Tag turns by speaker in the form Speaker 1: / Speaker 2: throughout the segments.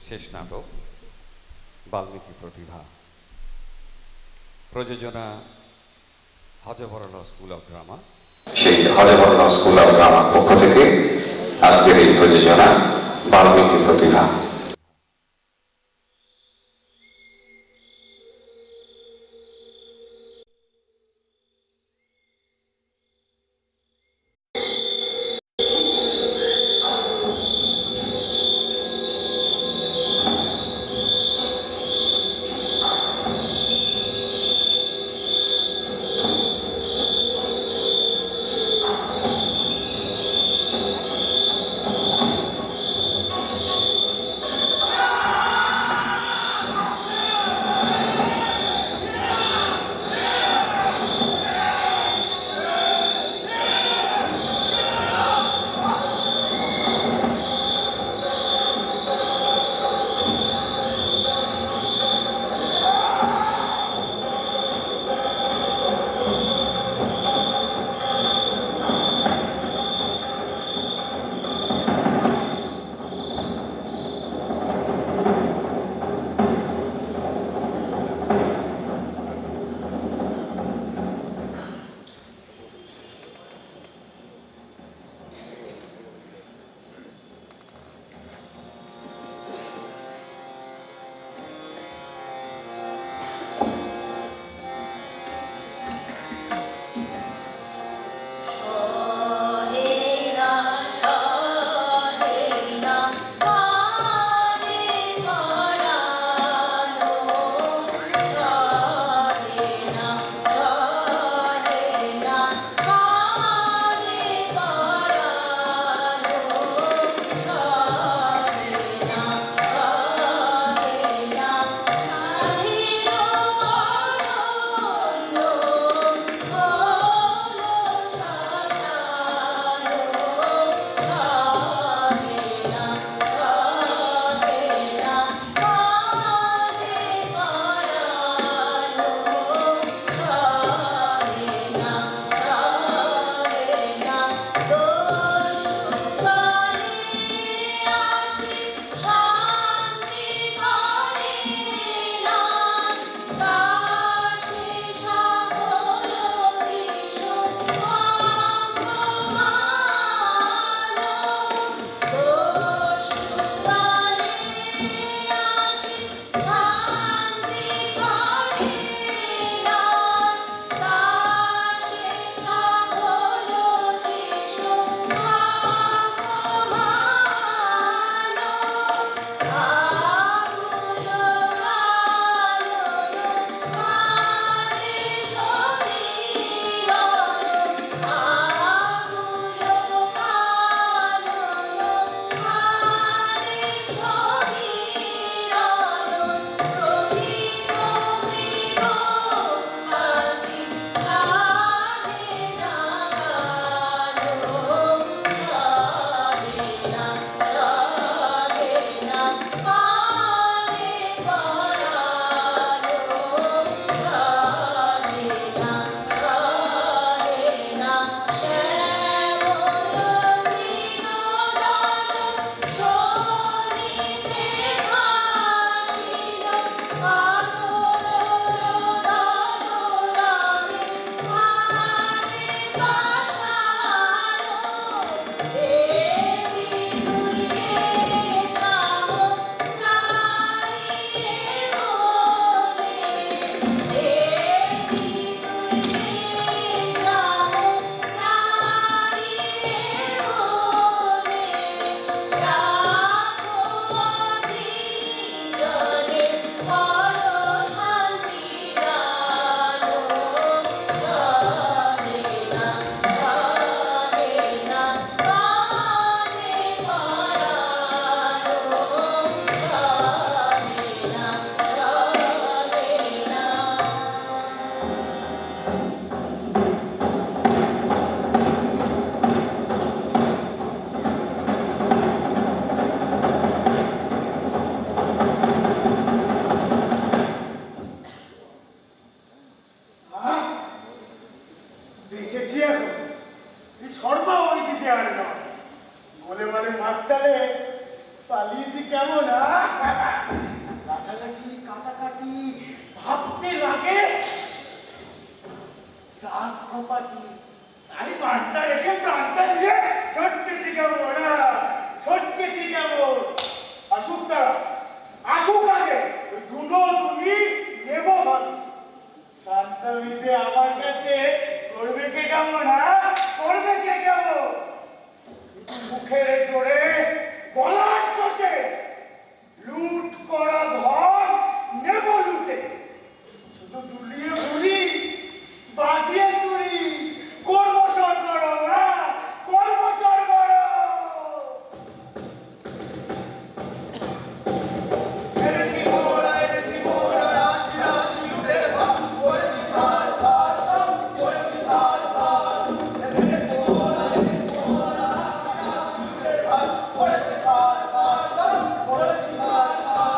Speaker 1: শেষ নাটক বাল্মীকি প্রতিভা, প্রযোজনা হজবরল স্কুল অফ ড্রামা।
Speaker 2: সেই হজবরল স্কুল অফ ড্রামার পক্ষ থেকে আজকের এই প্রযোজনা বাল্মীকি প্রতিভা।
Speaker 3: শর্মা ওই দিকে আর নয়, বলে বলে মারতালে পালিয়েছি কেমন? লাঠালাঠি কাটাকাটি ভাবতে লাগে দাঁত কপাটি, তাই বার্তা রেখে প্রাণটা দিয়ে সরতেছি কেমন? সরতেছি কেমন? আসুক তারা, আসুক আগে, দুনো দুনি নেব ভাবি। শান্তমিতে আমার কাছে করবে কে কেমন? করবে কে কেমন? মুখের জোরে গলার চোটে লুট করা ধন নেব লুটে, শুধু দুলিয়ে ঘুরি বাজিয়ে তুলি, করবো সরগরম, করবো সরগরম। এনেছি মোরা রাশি রাশি লুটের ভাগ, করেছি ঝাল ভাত, করেছি ঝাল ভাত। এনেছি মোরা রাশি রাশি লুটের ভাগ, করেছি ঝাল ভাত, করেছি ঝাল ভাত।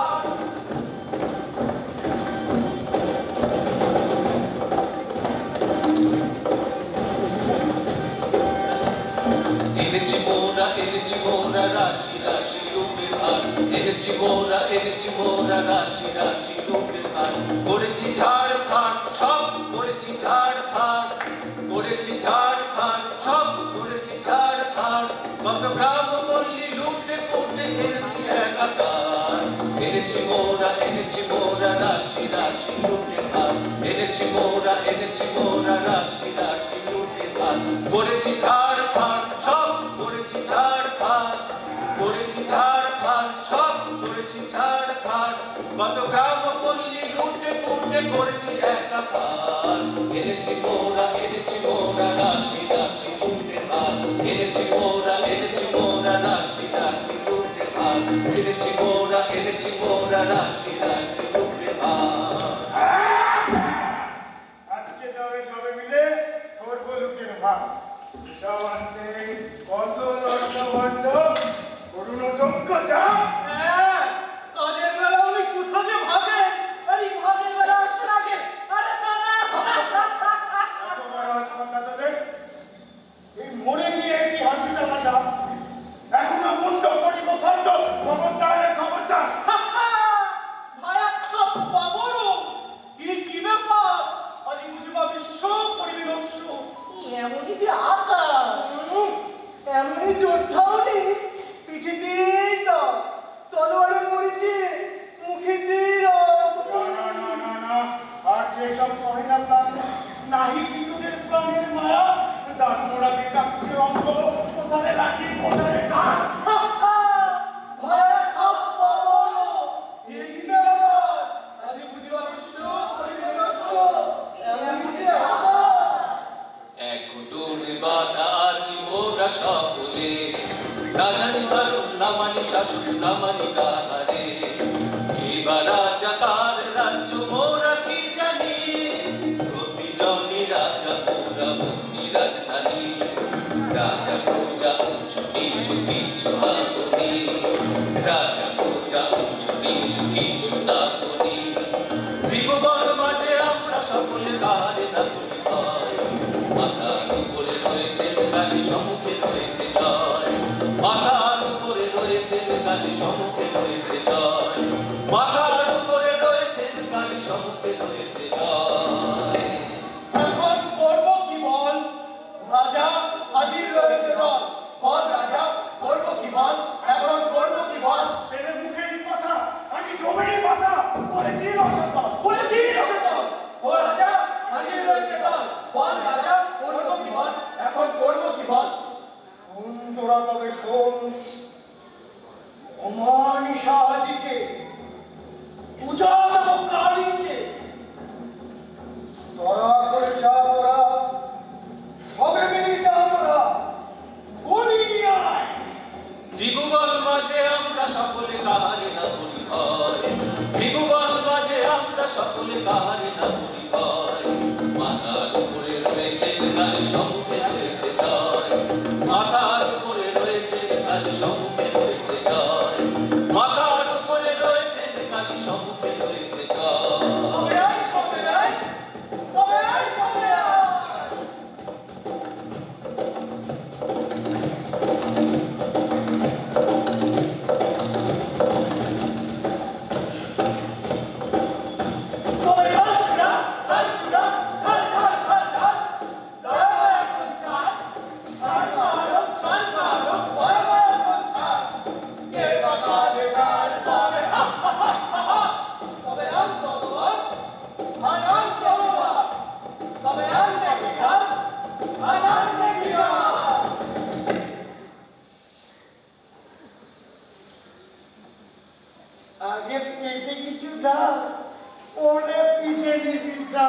Speaker 4: এনেছি মোরা রাশি রাশি লুটের ভার, এনেছি মোরা রাশি রাশি লুটের ভার। করেছি ঝাড় ফাড় সব, করেছি ঝাড় ফাড়, করেছি ঝাড় ফাড় সব, করেছি ঝাড় ফাড়। কত গ্রাম পল্লী লুটে পুটে এনেছি একাকার। এনেছি মোরা রাশি রাশি লুটের ভার, এনেছি মোরা রাশি রাশি লুটের ভার। করেছি ঝাড় ফাড় সব, করেছি ঝাড় ফাড়, করেছি ঝাড় ফাড় সব, করেছি ঝাড় ফাড়। কত গ্রাম পল্লী লুটে পুটে করেছি একাকার। এনেছি মোরা রাশি রাশি লুটের ভার, এনেছি মোরা রাশি রাশি লুটের ভার। এনেছি মোরা রাশি রাশি লুটের ভার।
Speaker 3: আজকে তবে সবে মিলে করবো লুটের ভাগ। সব আনতে কত লড়বন্ধ করুণ যজ্ঞ যা।
Speaker 5: কাজের বেলা উনি কোথা যে ভাগে, আরে ভাগের বেলা আসে আগে। আরে না না,
Speaker 3: এত বড় আসমানটা তোদের, এই মরে গিয়ে কি হাসি তামাশা? এখনো মুন্ড করিব খন্ড, খবরদার খবরদার।
Speaker 5: ভায়া সব বাবরো, কি ব্যাপার? আজ বুঝবা বিশ্ব করিবি নস্য। এমনই যে আকার, এমনই যোদ্ধাও নেই, পিঠে দিয়েই দাও, তলোয়ারে মরেছে, মুখে দিয়ে দাও।
Speaker 3: না না না না, আর যেসব সহে না প্রাণ, নাহি কি তোদের প্রাণের মায়া। দানবরাকে কাটছে অঙ্গ, কোথায় লাঠি কোথায় কাঠ।
Speaker 5: ভায়া সব বাবরো, এই ব্যাপার? আজ বুঝবা বিশ্ব করিবি নস্য। এমনই যে আকার।
Speaker 4: এক কুটুরে বাধা আছি মোরা সকলে, না জানি কারণ না মানি শাসন না মানি কাহারে। এবার রাজা তার রাজ্য মোরা কি জানি, প্রতিজনই রাজা মোরা মনি রাজধানী। রাজা প্রজা উঁচু নিচু কিছু না করি, রাজা প্রজা উঁচু নিচু কিছু না করি। ত্রিভুবন মাঝে আমরা সকলে তারে না করি ভয়। মাথার উপরে রয়েছে গালি, সম্মুখে রয়েছে জয়। মাথার উপরে রয়েছে গালি, সম্মুখে রয়েছে জয়। মাথার উপরে রয়েছে গালি, সম্মুখে রয়েছে জয়।
Speaker 5: এখন করবো কি বল? রাজা হাজির রয়েছে দল, বল রাজা করবো কি বল? এখন করবো কি বল?
Speaker 3: এদের মুখেরই কথা, আমি জমিরই কথা, বলে দিন অসম্ভব।
Speaker 5: বলে দিন অসম্ভব। ও রাজা হাজির রয়েছে দল, বল রাজা করবো কি বল? এখন করবো কি বল?
Speaker 3: শোন তোরা তবে শোন, আমার
Speaker 6: পিঠা ওরে পিঠেনি পিঠা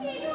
Speaker 7: এই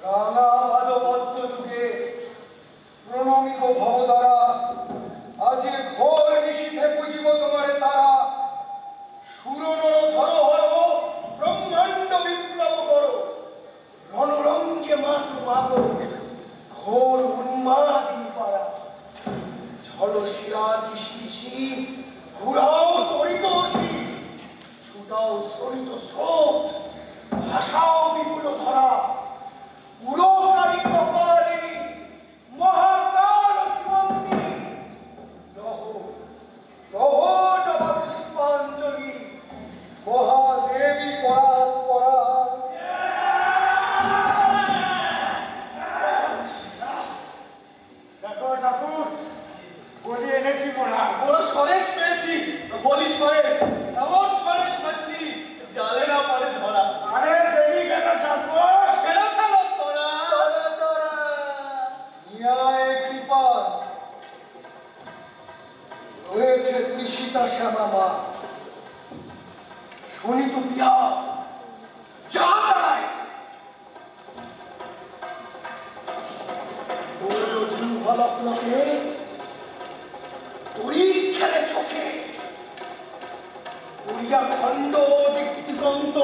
Speaker 6: রাঙা ভাদবদ্ধ যুগে প্রণমিত ভবতারা, আজে ঘোর নিশীথে পুজিব তোমারে তারা। সুরনর ধরহর ব্রহ্মাণ্ড বিপ্লব করো, রণরঙ্গে মাতু মাগো ঘোর উন্মাদিনী পারা। ঝলসিয়া দিশি ঘুরাও তরিত অসি, ছুটাও সরিত স্রোত, ভাষাও বিপুল ধরা। উড়োকারী কপালিনী মহাকাল সীমান্তিনী, লহ লহ জবা পুষ্পাঞ্জলি মহাদেবী পরাৎ পরাৎ। দেখো ঠাকুর, বলি এনেছি মোড়া।
Speaker 5: বড় সরেশ পেয়েছি, বলি সরেশ, এমন সরেশ পাচ্ছি জালে না পারে ধরা।
Speaker 6: আরে দেরি কেন ঠাকুর?
Speaker 5: সেরা ফেলো তোরা।
Speaker 6: ন্যায় কৃপা রয়েছে তৃষিতা শ্যামা মা, শুনি তো পিয়া যা দাঁড়ায়। ভালকে তুই খেলে চোখে উড়িয়া খণ্ড দিক্তিকন্ত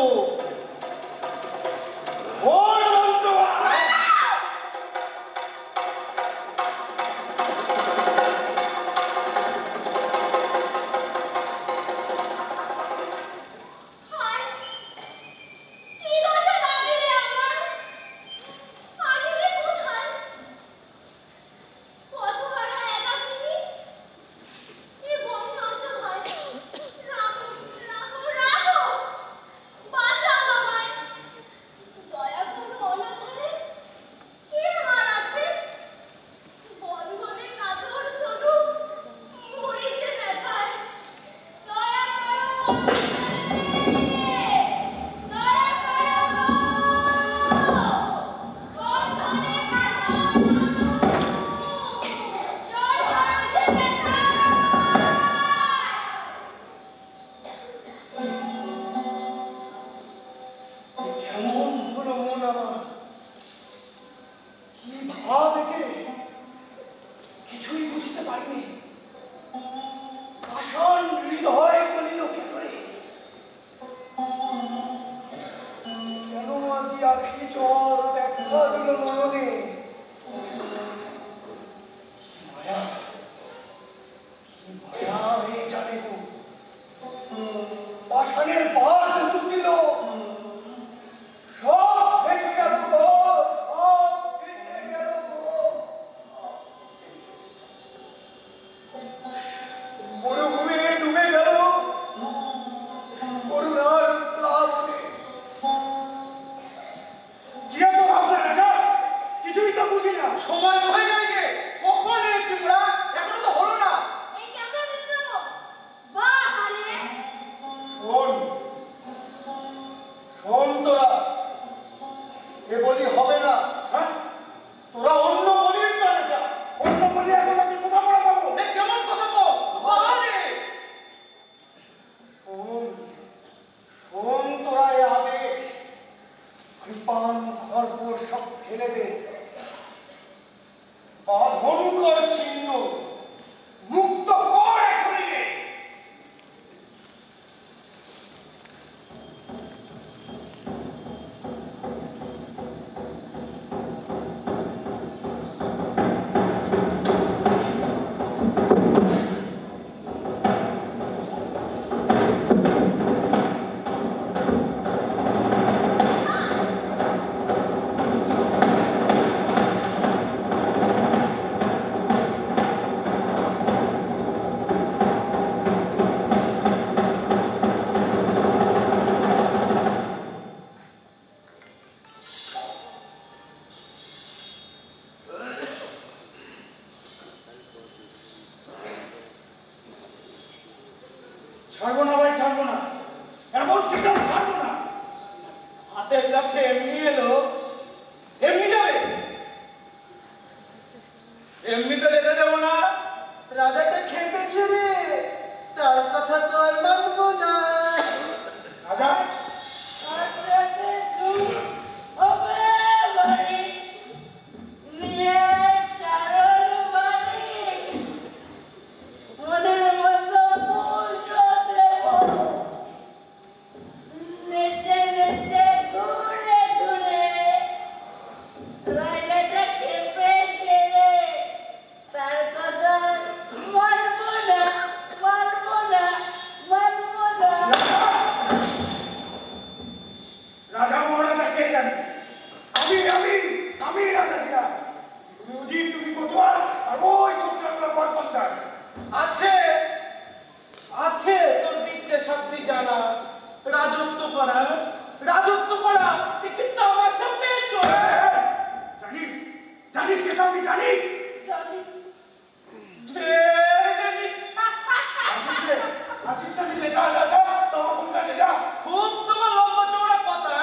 Speaker 6: ছাড়বো না ভাই, ছাড়বো না, এমন শিকার ছাড়বো না।
Speaker 5: হাতের কাছে এমনি এলো, এমনি যাবে, এমনি তো যেতে দেবো না।
Speaker 6: রাজাটা খেপেছে রে, তার কথা তো আর মানবো না। রাজা
Speaker 3: হবে বাড়ি
Speaker 7: রাইলেটা খেপেছে রে, তার কথা মানবো না, মানবো না, মানবো না।
Speaker 5: রাজা মহারাজা কে জানে? আমি রাজা কিনা? তুমি উজির, তুমি কোতোয়াল, আর ওই ছোট্ট বরকন্দার। আছে আছে তোর বিদ্যে শক্তি জানা, রাজত্ব করা কিন্তু আমার সামনে জানিস জানিস কে তুমি জানিস? খুব তোমার লম্বা চৌড়া কথা,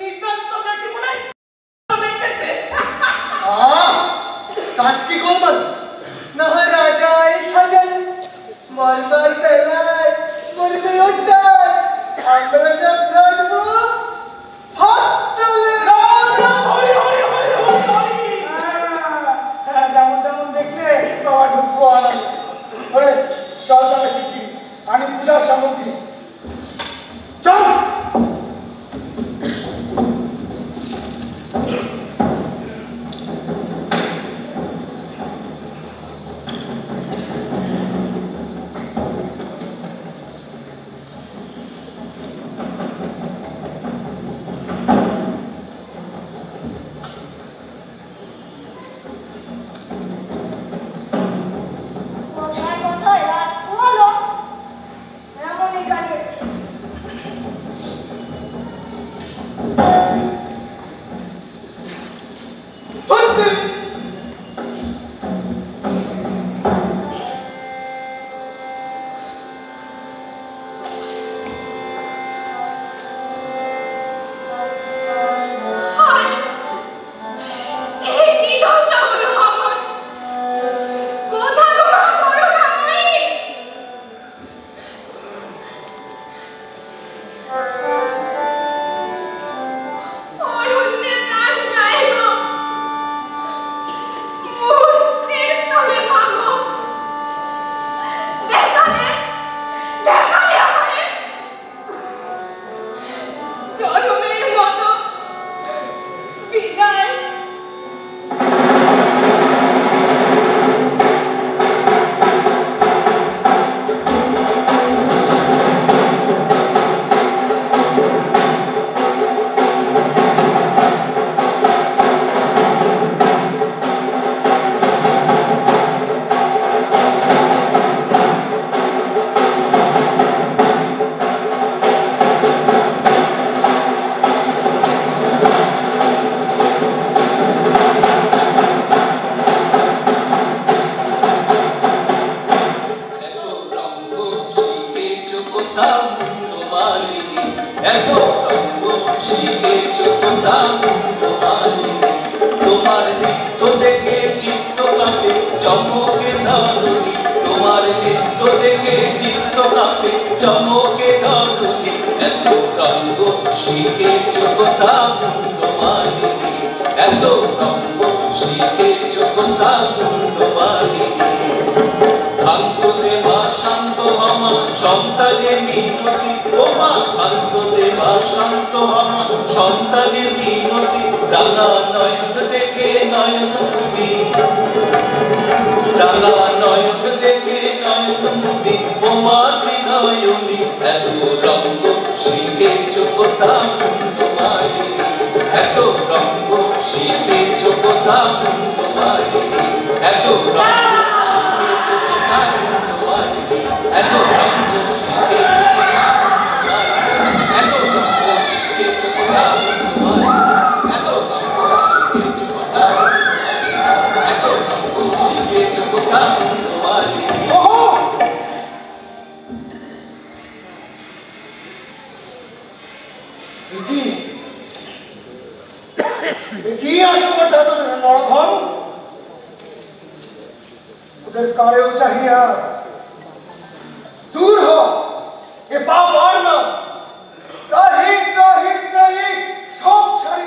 Speaker 5: নিতান্ত দেখি মনে হয়
Speaker 6: কাজ কি করবেন না হয় রাজা এই সাজেন মরবার বেলায় মরবে ওটাই আমরা সব ধরবো হাত তুলে
Speaker 5: যেমন দেখলে বাবা ঢুকবো চল তবে শিখি আমি পূজার সামগ্রী চল।
Speaker 7: কোথায় কোথায় রাত হলো, এমনই কাটিয়েছে।
Speaker 4: তোমার নৃত্য দেখে চিত্ত কাঁপে চমকে ধরণী, তোমার নৃত্য দেখে চিত্ত কাঁপে চমকে ধরণী, এত রঙ্গ শিখেছ কথা মুন্ডমালিনী, এত রঙ্গ শিখেছ কথা মুন্ডমালিনী। শান্ত দেবা শান্ত হমা সন্তানের মিনতি, ওমা শান্ত দেবা শান্ত হমা সন্তানের মিনতি, রাঙা নয়ন দেখে নয়ন মুদি, রাঙা নয়ন দেখে নয়ন মুদি, ওমা বিনয়নী, এত রঙ্গ শিখেছ কথা মুন্ডমালিনী, এত রঙ্গ শিখেছ কথা মুন্ডমালিনী, এত রঙ্গ এত রঙ্গ শিখেছ কথা মুন্ডমালিনী, এত রঙ্গ শিখেছ কথা মুন্ডমালিনী, এত রঙ্গ শিখেছ কথা মুন্ডমালিনী, এত রঙ্গ শিখেছ কথা মুন্ডমালিনী।
Speaker 5: কি আসলে নরঘন ওদের কারেও চাহিয়া দূর হ, এ পাপ আর না, সব ছাড়ি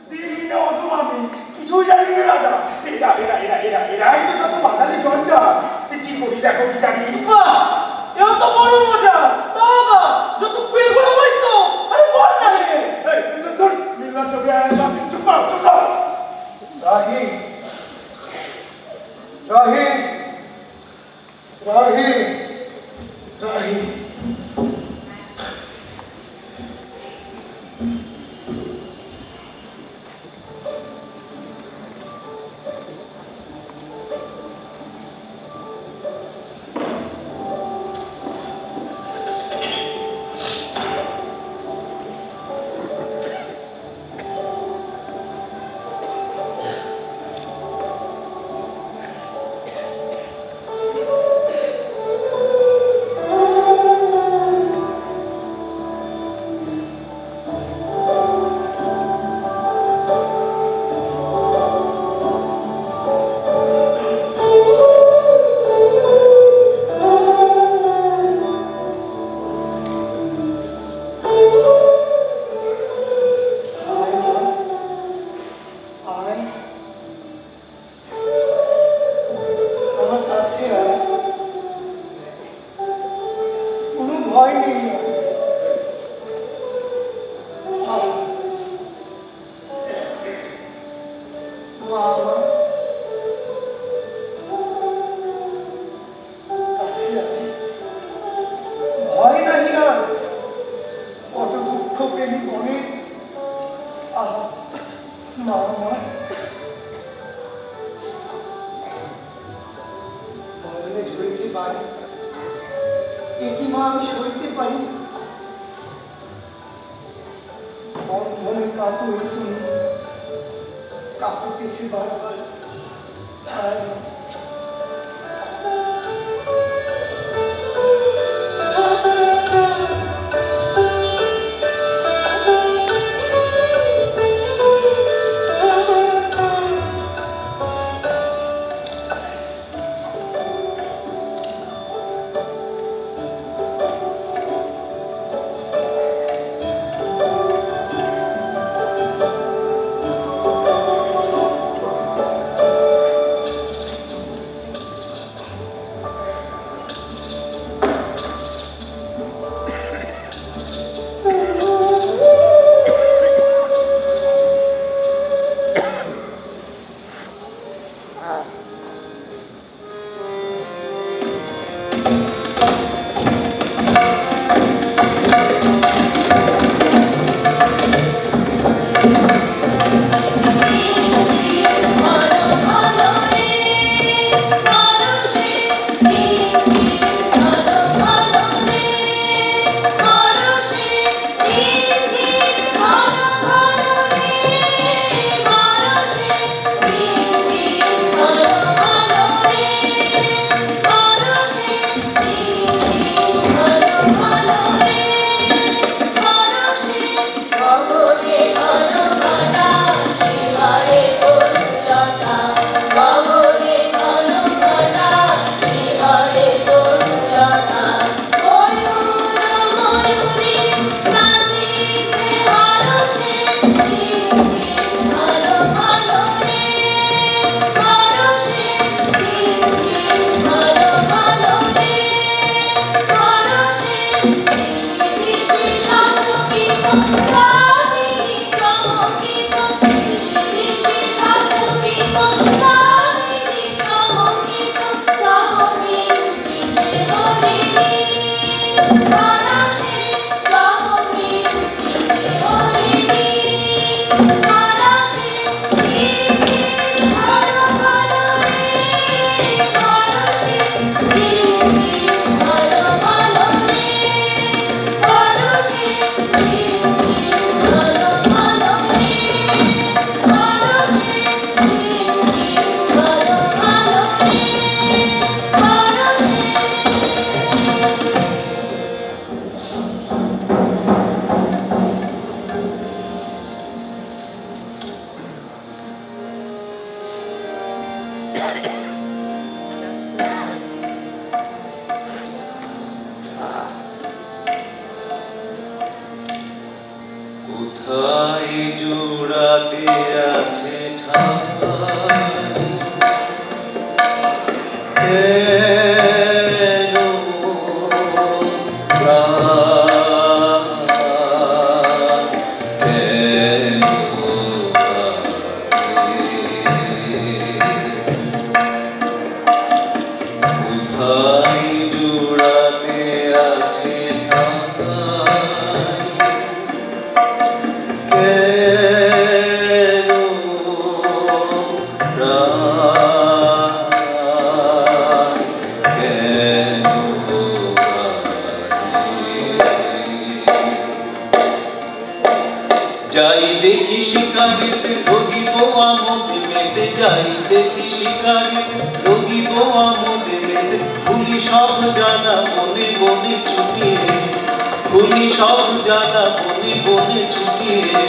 Speaker 5: দিন অধুমামি কিছু জানি না রাজা, এরাই তো যত বাঙালি জঞ্জা, কি করি দেখো কি জানি। এও তো বড় মজা, বাবা যত কুয়ে গুলো বলিস তো আরে বল না রে, এই ধর মিল্লা চোখে আয়, চুপ কর
Speaker 6: রাহি রাহি রাহি রাহি
Speaker 4: যাই দেখি শিকারিতে ভোগিব আমোদ মেতে, যাই দেখি শিকারিতে ভোগিব আমোদ মেতে, ভুলি সব জানা বনে বনে ছুটিয়ে, ভুলি সব জানা বনে বনে ছুটিয়ে,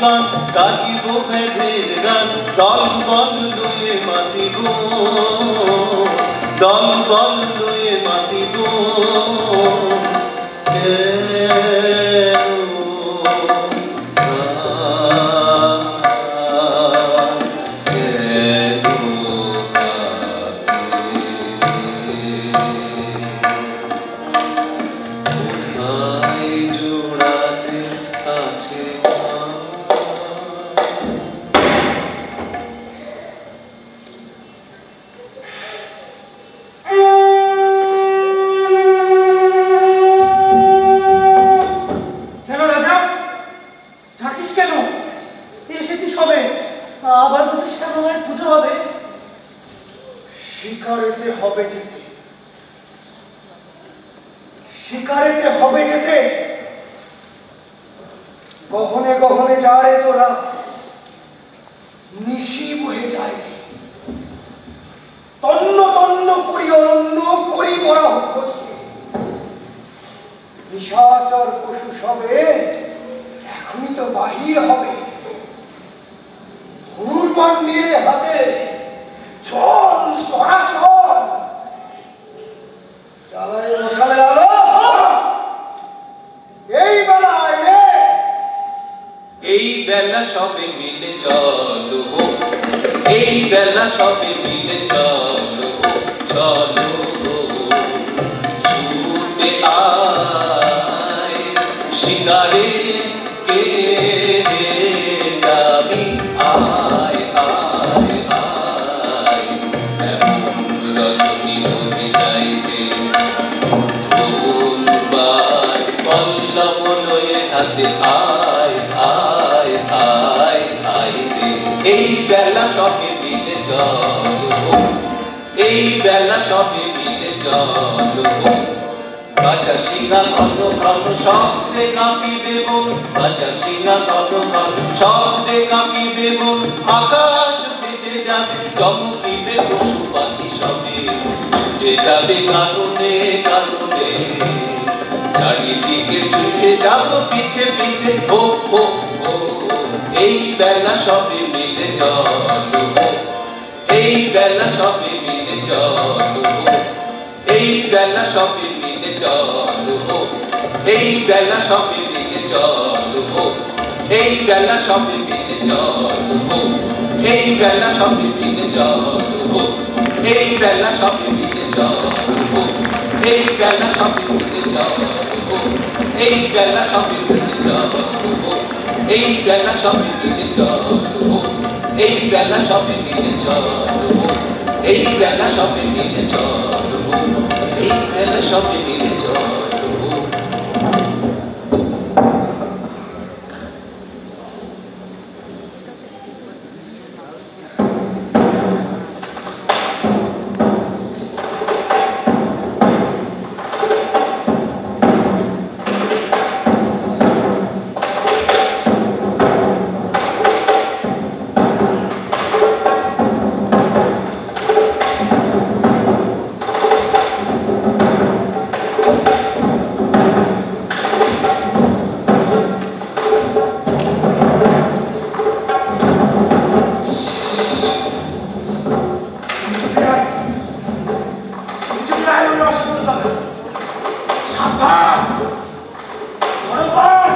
Speaker 4: কেন গাহিব মেঘের গান, দল বল লয়ে মাতিব, দল বল লয়ে মাতিব,
Speaker 6: শিকারেতে হবে যেতে, গহনে গহনে যারে তোরা, নিশি বহে যায় যে, তন্ন তন্ন করি অরণ্য করি বড়া খোঁজকে, নিশাচর পশু সবে এখনই তো বাহির হবে, ধনুর্বাণ নিয়ে হাতে, চল তোরা চল, চালায় মশালের আলো, এই বেলায় রে,
Speaker 4: এই বেলা সবে মিলে চলো, এই বেলা সবে মিলে চলো, চলো ছুটে আয় শিকারে কে যাবি, আয় আয় আয়, এমন রজনী হয়ে যায় যে ধনুর্বাণ পল্লব লয়ে হাতে, আয় আয় আয় আয় রে, এই বেলা সবে মিলে চলো, এই বেলা সবে মিলে চলো, বাজা সিংহা ঘন ঘন শব্দে কাঁপিবে মন, বাজা সিংহা ঘন ঘন শব্দে কাঁপিবে মন, আকাশ ফেটে যাবে চমকিবে পশু পাখি সবে, ছুটে যাবে কারণে কারণে, চারিদিকে ছুটে যাব পিছে পিছে, ও ও ও, এই বেলা সবে মিলে চলো, এই বেলা সবে মিলে চলো, এই বেলা সবে মিলে চলো, এই বেলা সবে মিলে চলো, এই বেলা সবে মিলে চলো, এই বেলা সবে মিলে চলো, এই বেলা সবে মিলে চলো, এই বেলা সবে মিলে চলো, এই বেলা সবে মিলে চলো, এই বেলা সবে মিলে চলো, এই বেলা সবে মিলে চলো, এই বেলা সবে মিলে চলো, এই বেলা সবে মিলে চলো।
Speaker 5: রসগোল্লা সাবধান ধরবান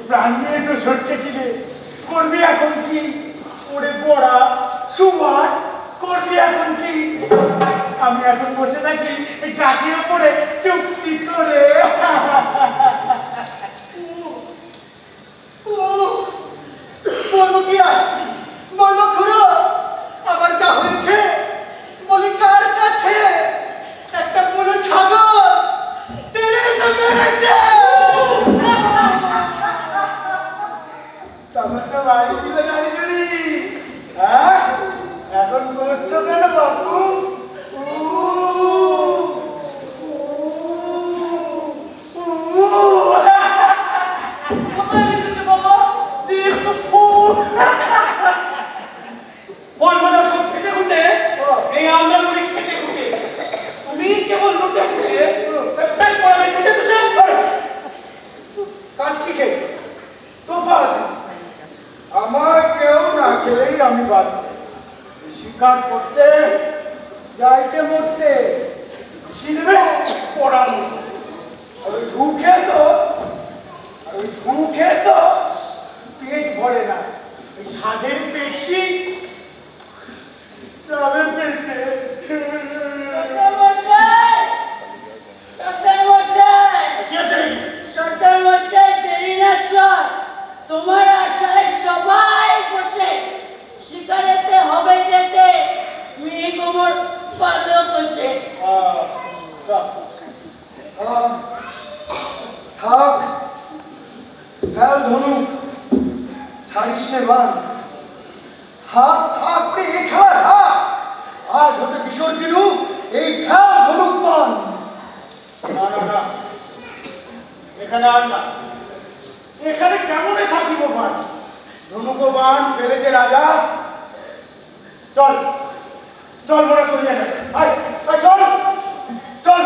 Speaker 5: প্রাণ নিয়ে তো সটকেছিলে করবি এখন কি ওরে পড়া সুমার করবি এখন কি আমি এখন বসে থাকি গাছের উপরে চুক্তি করে
Speaker 6: বলবো কি আর বলবো খুড়ো আমার যা হয়েছে বলি কার কাছে একটা বলো ছাগল তেরে সঙ্গে রয়েছে
Speaker 5: তখন তো বাড়ি ছিল গাড়ি চুরি হ্যাঁ এখন করছো কেন বাবু আমার কেউ না খেলেই আমি বাঁচি শিকার করতে যাইতে মরতে শিলবে পড়ানো ওই ঢুকে তো পেট ভরে না ওই সাধের পেটটি যাবে পেটে
Speaker 7: তোমার আশায় সবাই বসে শিকারেতে হবে যেতে মেয়ে কোমর পাদ বসে
Speaker 6: থাক ফেল ধনু ছাড়িস নে বান হাত থাকতে এই খেলার হাত আজ হতে বিসর্জিনু এই ফেল ধনুক বান
Speaker 5: এখানে আর না, এখানে কেমনে থাকিব ভাই? ধনুক বাণ ফেলেছে রাজা। চল চল মোরা চলিয়ে যাই, আয় আয় চল চল।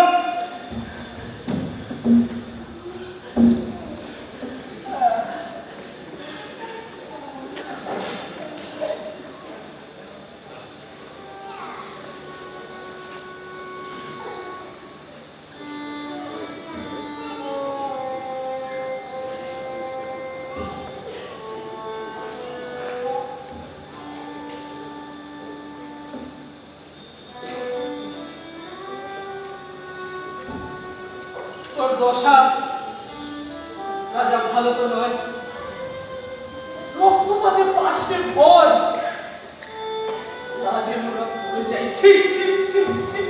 Speaker 6: তোর দশা রাজা ভালো তো নয়, রক্তপাতে পার্শ্বের ভয়, লাজে মোরা পড়ে যাই। ছি ছি ছি ছি।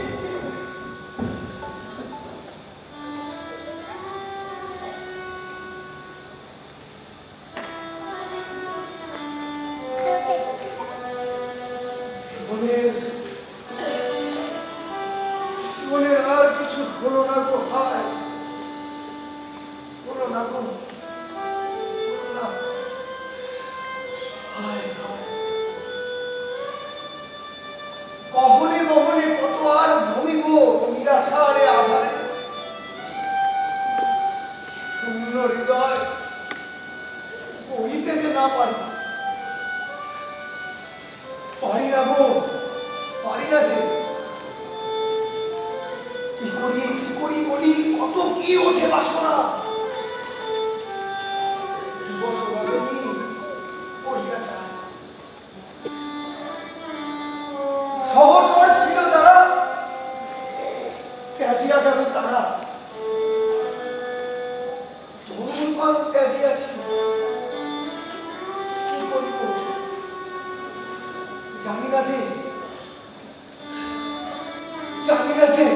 Speaker 8: জীবনের আর কিছু হলো না গো ভাই, হলো না গো, হলো না। কহনে কহনে কত আর ভূমিব নিরাশারে আধারে, শূন্য হৃদয় বহিতে যে না পারি, পারি না গো, পারি না যে। কি করি বলি, কত কি ওঠে বাসনা। সহচর ছিল যারা, ত্যাজিয়া গেল তারা। ধনুর্বাণ ত্যাজিয়াছি, কি করিব জানি না যে, জানি না যে।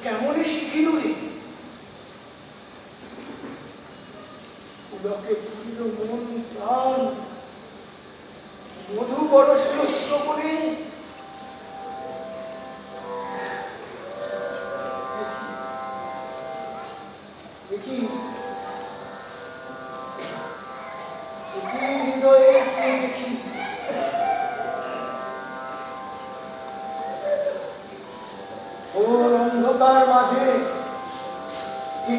Speaker 8: কেমন শিখিল রে? পলকে পুরিল মন প্রাণ মধু বরসল শ্রবণে দেখি হৃদয়ে দেখি ওর অন্ধকার মাঝে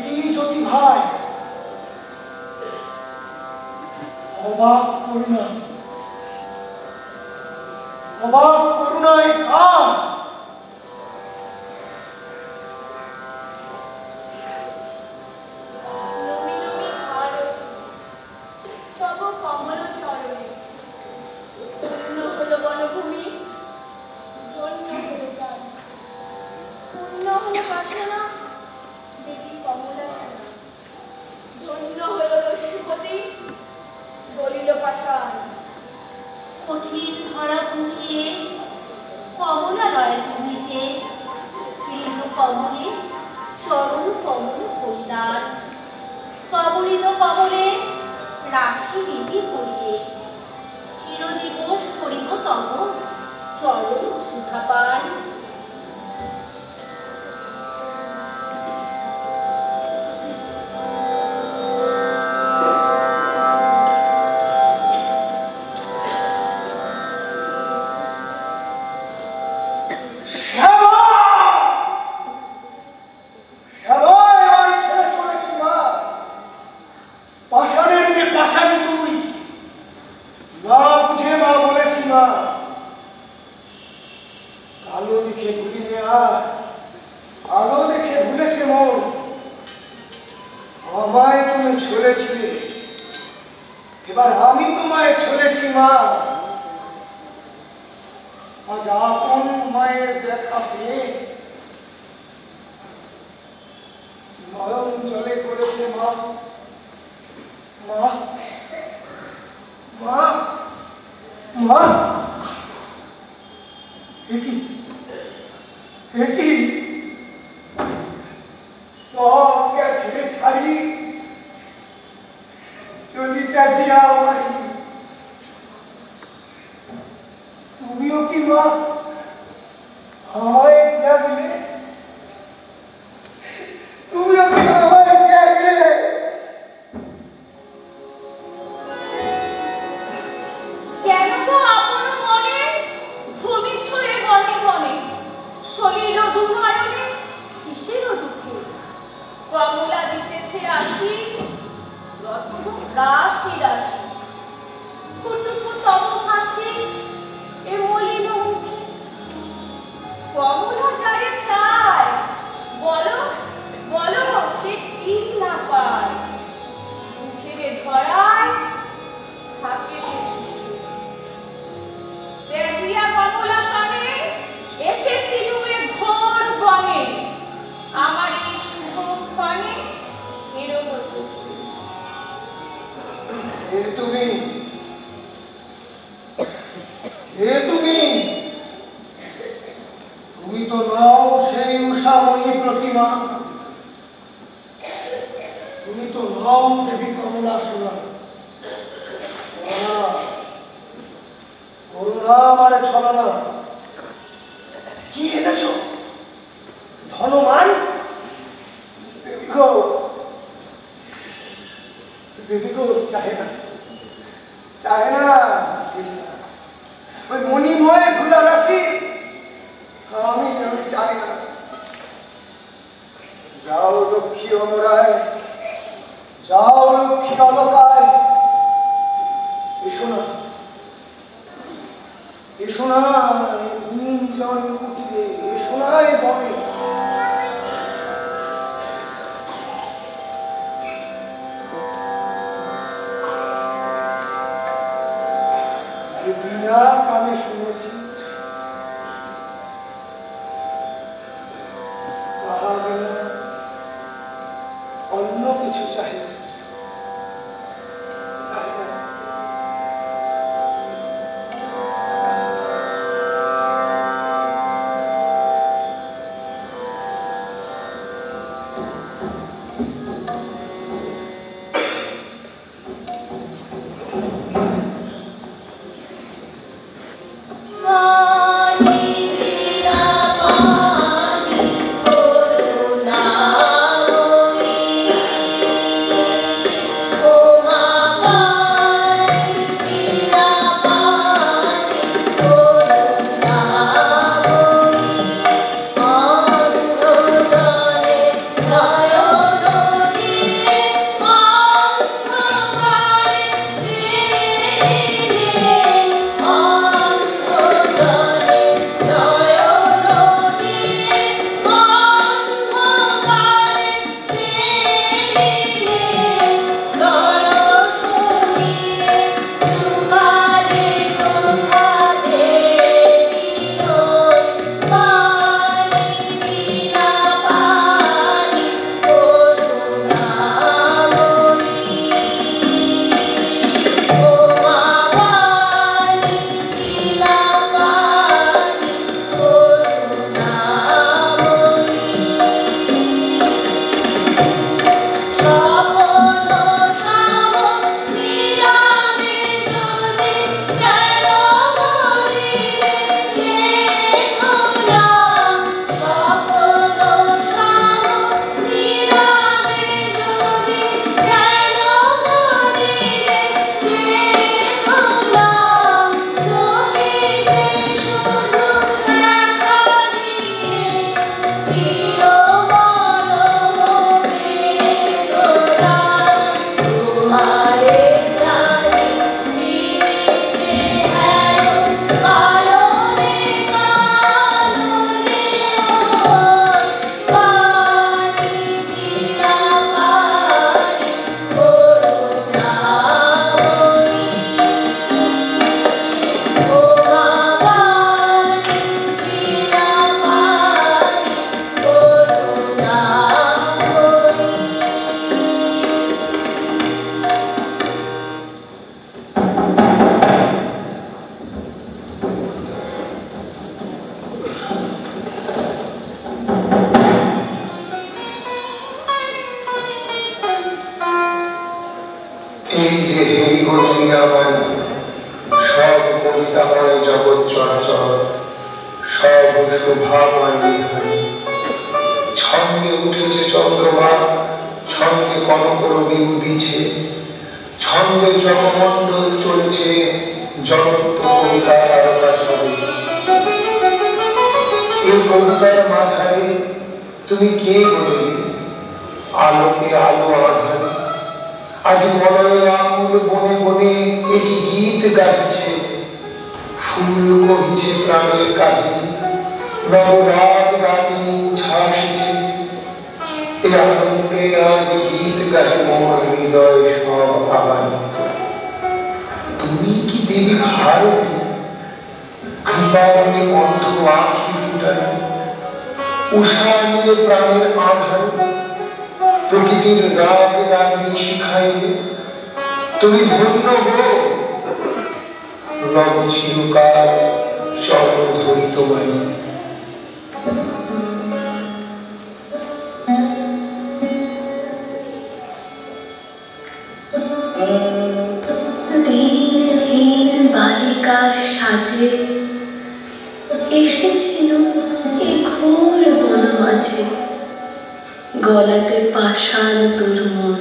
Speaker 8: কি জ্যোতি ভাই অবাক করুণায় কান
Speaker 9: কঠিন ধরা পুঁথিয়ে কমলা নয় তুমি যে প্রিয় কমলে চরণ কমল পরিদান কবলিত কমলে রাখি দিদি পড়িয়ে চিরদিবস করিব তব চরণ সুধাপান এবার আমি তোমায় ছড়েছি মা আজ আপন মায়ের দেখা পেয়ে নয়ন জলে করেছে মা মা মা মা একি সব গেছে ছাড়ি চলিতা জিয়া মারি তুমিও কি মা আমায় দিয়া দিলে তুমিও কি আমায় দিয়া দিলে কেন তো আপন মনে ভূমি ছুঁয়ে বনে বনে শরীর দুনয়নে কিসের দুঃখে কমলা দিতেছে আসি রত্ন রাশি রাশি কুটুকু তব হাসি এ মলিন মুখে কমলা যারে চায় বলো বলো সে কি না পায় মুখেরে ধরায় থাকে সে সুখে তেজিয়া কমলা সনে এসেছিল এ ঘোর বনে আমার এই শুভ ক্ষণে এরম চোখে
Speaker 8: তুমি তো নও সেই উষাময়ী প্রতিমা তুমি তো নও দেবী কমলা সোনা করুণা আমারে ছলনা কি এনেছো ধনমান দেবী গো চাহে না ওই মণিময় ঘোলা রাশি আমি চাই না যাও লক্ষ্মী অমরায় যাও লক্ষ্মী অলকায় এসো না গুঞ্জন কুটিরে এসো না এ বনে বিনা কানে শুনেছি তাহলে অন্য কিছু চাই না উঠেছে চন্দ্রমা, ছন্দে কনক রবি উদিছে, ছন্দে জগমণ্ডল চলেছে জগৎ কবিতার আকাশে। এই কবিতার মাঝারে তুমি কে বলে আলোকে আলো আধারে, আজ মলয় আঙুল বনে বনে এটি গীত গাইছে, ফুল কহিছে প্রাণের কাহিনী, নবরাগ রাগিনী ঝাসিছে। এ আনন্দে আজ গীত গাহে মোর হৃদয় সব আবানি। তুমি কি দেবী ভারতী, কৃপাবনে অন্ধ আখি ফুটানি, উষা নিলে প্রাণের আধার, প্রকৃতির রাগ রাগিনী শিখাইলে। তুমি ধন্য হো, রব চিরকাল চরণ ধরি তোমায়।
Speaker 10: দিনহীন বালিকার সাজে এসেছিল এ ঘোর বন মাঝে, গলাতে পাষাণ তোর মন।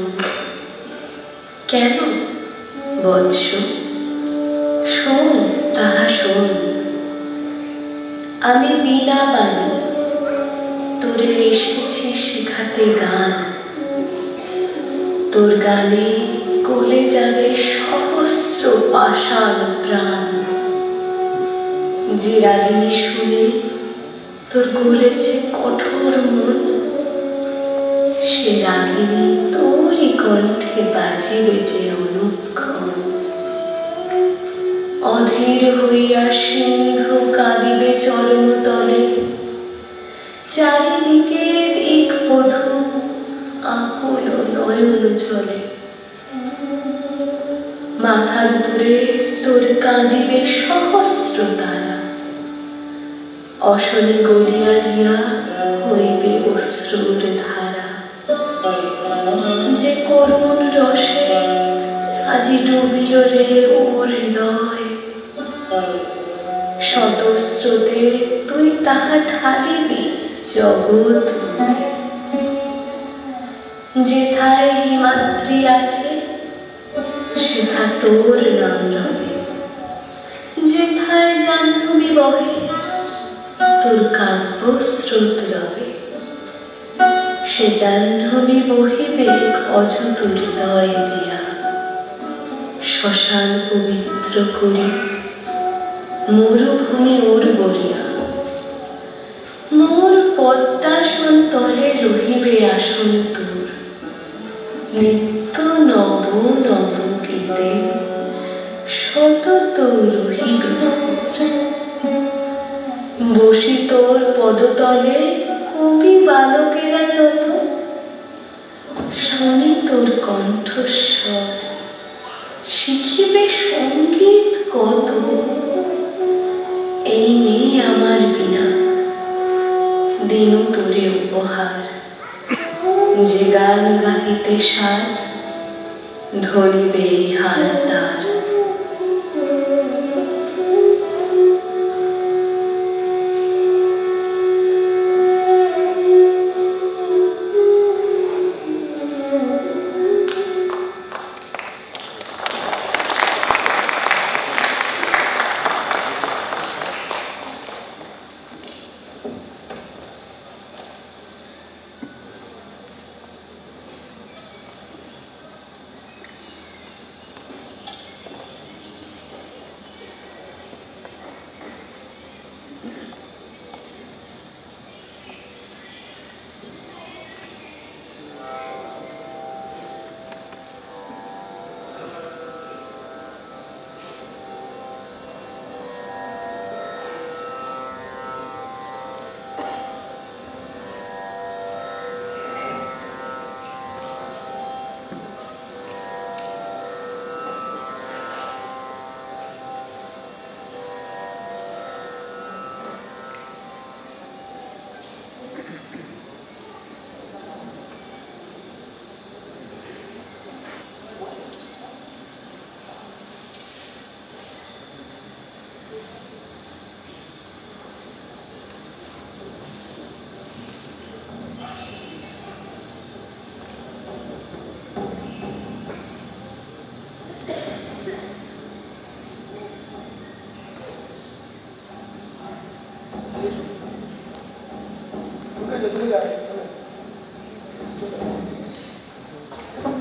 Speaker 10: কেন বৎস, শোন তাহা শোন, আমি বীণা বানি তোরে এসেছি শিখাতে গান। তোর গানে গলে যাবে সহস্র পাষাণ প্রাণ। যে রাগিনী শুনে তোর গলেছে কঠোর মন, সে রাগিনী তোরই কণ্ঠে বাজিবে যে অনুক্ষণ। অধীর হইয়া সিন্ধু কাঁদিবে চরণ তলে, চারিদিকে দিক বধূ আকুল নয়ন চলে। মাথার উপরে তোর কাঁদিবে সহস্র তারা, অশনি গড়িয়া দিয়া হইবে অশ্রুর ধারা। যে করুণ রসে আজি ডুবিল রে ওর হৃদয়, শতস্রোতে তুই তাহা ঢালিবি জগৎ। যেথায় হিমাদ্রি আছে সেথা তোর নাম রবে, যেথায় জাহ্নবী বহে তোর কাব্য স্রোত রবে। সে জাহ্নবী বহিবে অযুত হৃদয় দিয়া, শ্মশান পবিত্র করি মরুভূমি ওর বরিয়া। মোর পদ্মাসন তলে রহিবে আসন তোর, নিত্য নব নব গীতে সতত রহিবে। বসি তোর পদতলে কবি বালকেরা যত, শুনি তোর কণ্ঠস্বর শিখিবে সঙ্গীত কত। এই নেই আমার বিনা দিনু তোরে উপহার, যে গান গাহিতে সাদ ধরিবে এই হার তার।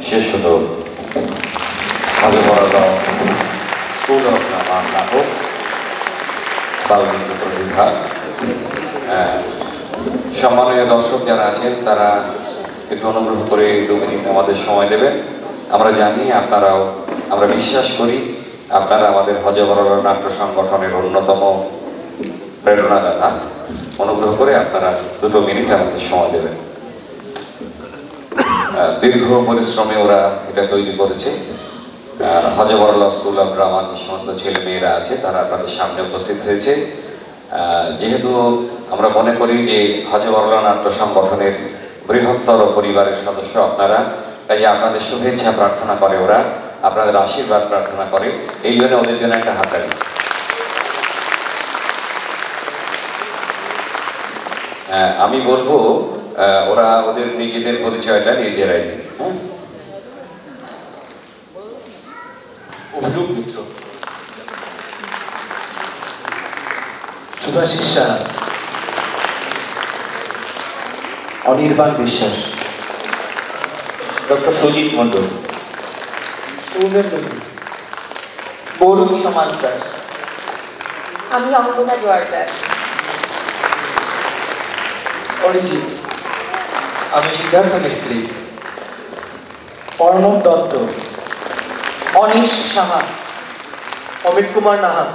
Speaker 2: শেষ হলো হাজেবরলা স্কুল অফ ড্রামা নাটক বাল্মীকি প্রতিভা। সম্মানীয় দর্শক যারা আছেন তারা একটু অনুগ্রহ করে 2 মিনিট আমাদের সময় দেবেন। আমরা জানি আপনারাও, আমরা বিশ্বাস করি আপনারা আমাদের হাজেবরলা নাট্য সংগঠনের অন্যতম প্রেরণাদাতা। অনুগ্রহ করে আপনারা 2 মিনিট আমাদের সময় দেবেন। দীর্ঘ পরিশ্রমে ওরা এটা তৈরি করেছে। হাজেবরলা স্কুল অফ ড্রামার যে সমস্ত ছেলে মেয়েরা আছে তারা আপনাদের সামনে উপস্থিত হয়েছে। যেহেতু আমরা মনে করি যে হাজেবরলা নাট্য সংগঠনের বৃহত্তর পরিবারের সদস্য আপনারা, তাই আপনাদের শুভেচ্ছা প্রার্থনা করে ওরা, আপনাদের আশীর্বাদ প্রার্থনা করে। এই জন্য ওদের জন্য একটা হাততালি। আমি বলবো ওরা ওদের নিজেদের পরিচয়টা নিজেরাই দিন।
Speaker 11: অভিরূপ মিত্র, সুভাষিস সাহা, অনির্বাণ বিশ্বাস, ডক্টর সুজিত মন্ডল, বরুণ সমাজদার,
Speaker 12: আমি অঙ্কনা জোয়ারদার।
Speaker 11: অরিজিৎ, আমি সিদ্ধার্থ মিস্ত্রি, অর্ণব দত্ত, অনিশ সাহা, অমিত কুমার নাহা,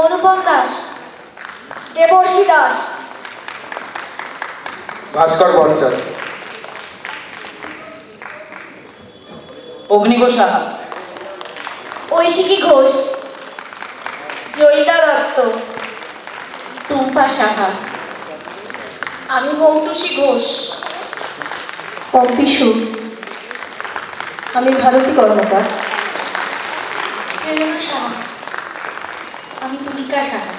Speaker 12: অনুপম দাস, দেবর্ষী দাস,
Speaker 11: ভাস্কর বঞ্চল,
Speaker 12: অগ্নিব সাহা, ঐশিকী ঘোষ, জয়িতা দত্ত, টুম্পা সাহা, আমি মৌটুসী ঘোষ, পম্পি সুর, আমি ভারতী কর্মকার, প্রেরণা সাহা, আমি তুলিকা সাহা,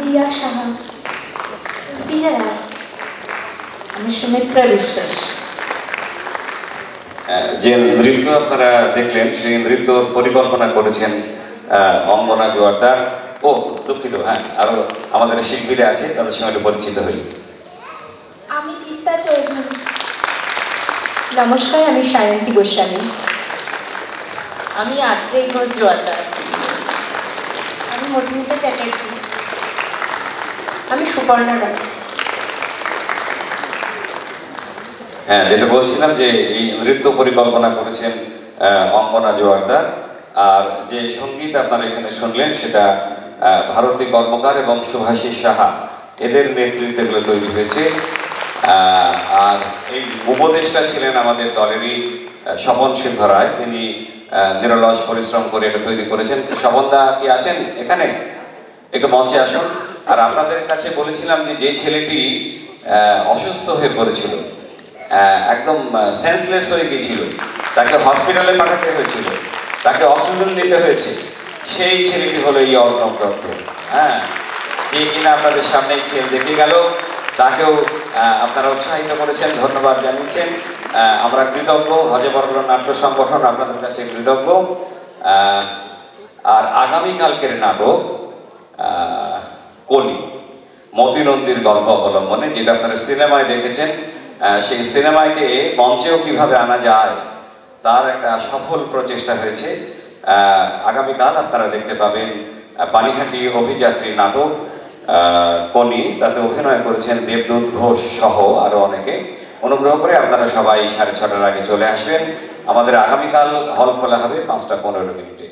Speaker 12: রিয়া সাহা, বিজা রায়, আমি সুমিত্রা বিশ্বাস।
Speaker 2: যে নৃত্য আপনারা দেখলেন সেই নৃত্য পরিকল্পনা করেছেন অঙ্গনা জোয়ারদার। ও দুঃখিত, হ্যাঁ আরো আমাদের শিল্পীরা আছে, তাদের সঙ্গে একটু পরিচিত হই।
Speaker 12: আমি তিস্তা চৌধুরী। নমস্কার, আমি সায়ন্তী গোস্বামী। আমি আত্রে ঘোষ জোয়ারদার। আমি মধুমিতা চ্যাটার্জি। আমি সুপর্ণা রায়।
Speaker 2: হ্যাঁ, যেটা বলছিলাম যে এই নৃত্য পরিকল্পনা করেছেন অঙ্গনা জোয়ারদার, আর যে সঙ্গীত আপনারা এখানে শুনলেন সেটা ভারতী কর্মকার এবং সুভাষিস সাহা, এদের নেতৃত্বে এগুলো তৈরি হয়েছে। আর এই উপদেষ্টা ছিলেন আমাদের দলেরই স্বপন সিংহ রায়, তিনি নিরলস পরিশ্রম করে এটা তৈরি করেছেন। স্বপনদা কি আছেন এখানে? একটু মঞ্চে আসুন। আর আপনাদের কাছে বলেছিলাম যে যে ছেলেটি অসুস্থ হয়ে পড়েছিল, একদম সেন্সলেস হয়ে গিয়েছিল, তাকে হসপিটালে পাঠাতে হয়েছিল, তাকে অক্সিজেন নিতে হয়েছে, সেই ছেলেটি হলো এই অর্ণব দত্ত। হ্যাঁ, যে কিনা আপনাদের সামনে খেল দেখে গেল, তাকেও আপনারা উৎসাহিত করেছেন, ধন্যবাদ জানিয়েছেন। আমরা কৃতজ্ঞ, হাজেবরলা নাট্য সংগঠন আপনাদের কাছে কৃতজ্ঞ। আর আগামীকালকের নাটক কলি, মতি নন্দীর গল্প অবলম্বনে, যেটা আপনারা সিনেমায় দেখেছেন, সেই সিনেমাকে মঞ্চেও কিভাবে আনা যায় তার একটা সফল প্রচেষ্টা হয়েছে। আগামীকাল আপনারা দেখতে পাবেন পানিহাটি অভিযাত্রী নাটক কনি, তাতে অভিনয় করেছেন দেবদূত ঘোষ সহ আরো অনেকে। অনুগ্রহ করে আপনারা সবাই 6:30টার আগে চলে আসবেন। আমাদের আগামীকাল হল খোলা হবে 5টা 15 মিনিটে।